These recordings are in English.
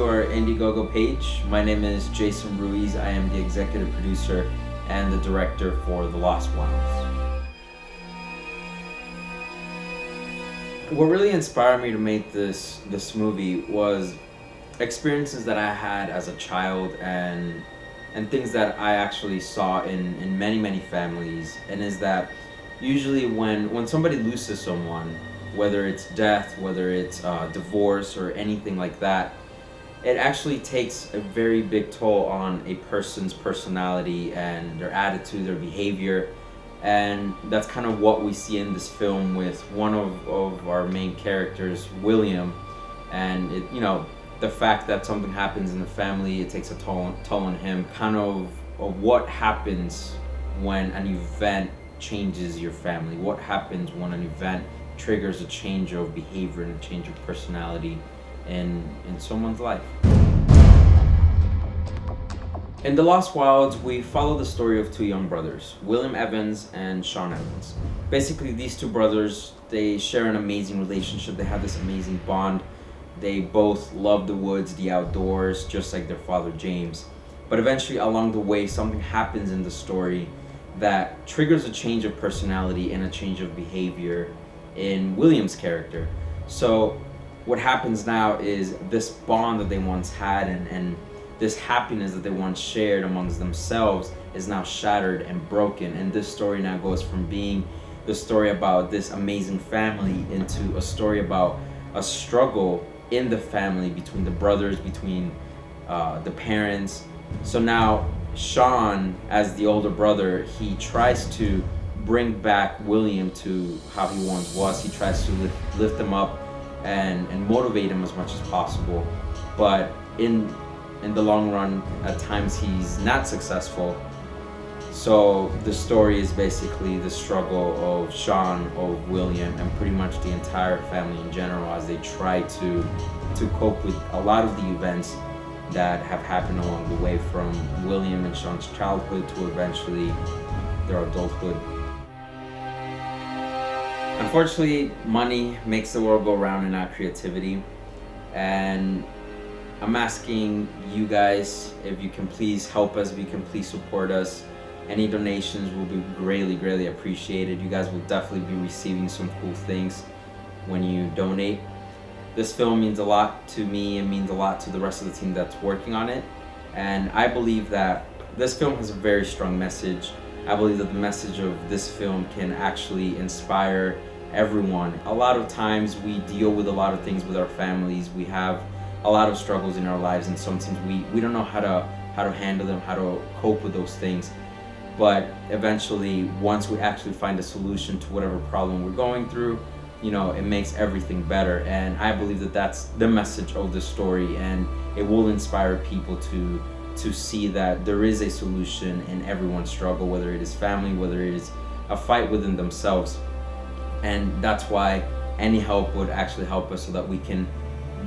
to our IndieGoGo page. My name is Jason Ruiz. I am the executive producer and the director for The Lost Wilds. What really inspired me to make this movie was experiences that I had as a child and things that I actually saw in many families, and is that usually when somebody loses someone, whether it's death, whether it's divorce or anything like that, it actually takes a very big toll on a person's personality and their attitude, their behavior. And that's kind of what we see in this film with one of our main characters, William. And the fact that something happens in the family, it takes a toll on him, kind of what happens when an event changes your family, what happens when an event triggers a change of behavior and a change of personality in someone's life. In The Lost Wilds, we follow the story of two young brothers, William Evans and Sean Evans. Basically, these two brothers, they share an amazing relationship. They have this amazing bond. They both love the woods, the outdoors, just like their father James. But eventually, along the way, something happens in the story that triggers a change of personality and a change of behavior in William's character. So what happens now is this bond that they once had and this happiness that they once shared amongst themselves is now shattered and broken. And this story now goes from being the story about this amazing family into a story about a struggle in the family between the brothers, between the parents. So now Sean, as the older brother, he tries to bring back William to how he once was. He tries to lift him up and motivate him as much as possible. But in the long run, at times he's not successful. So the story is basically the struggle of Sean, of William, and pretty much the entire family in general as they try to cope with a lot of the events that have happened along the way, from William and Sean's childhood to eventually their adulthood. Unfortunately, money makes the world go round and not creativity. And I'm asking you guys if you can please help us, if you can please support us. Any donations will be greatly appreciated. You guys will definitely be receiving some cool things when you donate. This film means a lot to me. It means a lot to the rest of the team that's working on it. And I believe that this film has a very strong message. I believe that the message of this film can actually inspire everyone. A lot of times we deal with a lot of things with our families. We have a lot of struggles in our lives, and sometimes we don't know how to handle them, how to cope with those things. But eventually, once we actually find a solution to whatever problem we're going through, it makes everything better. And I believe that that's the message of the story, and it will inspire people to see that there is a solution in everyone's struggle, whether it is family, whether it is a fight within themselves. And that's why any help would actually help us, so that we can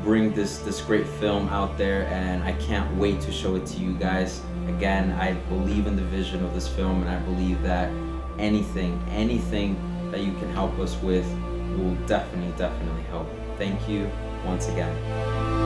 bring this great film out there. And I can't wait to show it to you guys. Again, I believe in the vision of this film, and I believe that anything that you can help us with will definitely help. Thank you once again.